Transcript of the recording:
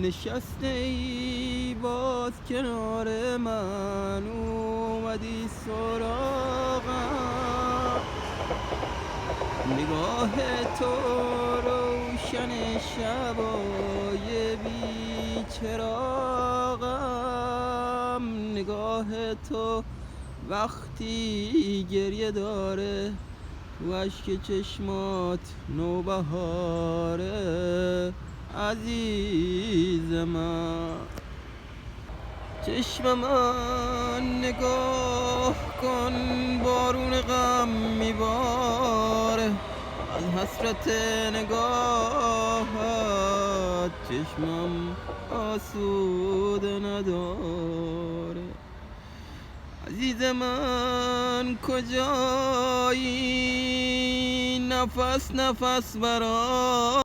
نشسته ای باز کنار من، اومدی سراغم. نگاه تو روشن شبای بیچراغم. نگاه تو وقتی گریه داره، تو اشک چشمات نوبهاره عزیز من. چشم من نگاه کن، بارون غم میباره، از حسرت نگاهت چشمم آسوده نداره. عزیز من کجایی؟ نفس نفس برام